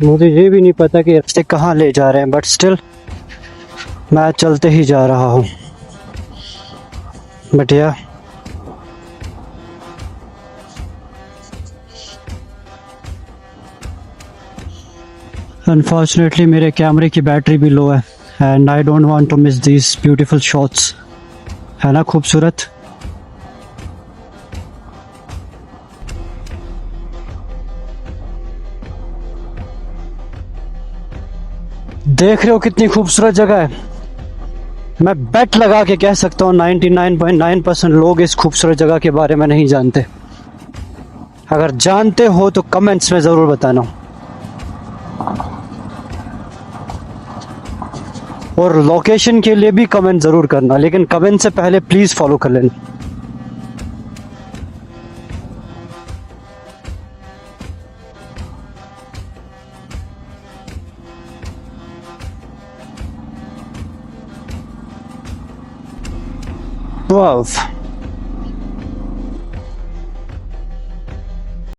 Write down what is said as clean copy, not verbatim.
मुझे ये भी नहीं पता कि रास्ते कहाँ ले जा रहे हैं, बट स्टिल मैं चलते ही जा रहा हूँ। बट या अनफॉर्चुनेटली मेरे कैमरे की बैटरी भी लो है and I don't want to miss these beautiful shots. है ना खूबसूरत? देख रहे हो कितनी खूबसूरत जगह है। मैं बेट लगा के कह सकता हूँ 99.9% लोग इस खूबसूरत जगह के बारे में नहीं जानते। अगर जानते हो तो कमेंट्स में ज़रूर बताना, और लोकेशन के लिए भी कमेंट ज़रूर करना, लेकिन कमेंट से पहले प्लीज़ फॉलो कर लेना। वाह,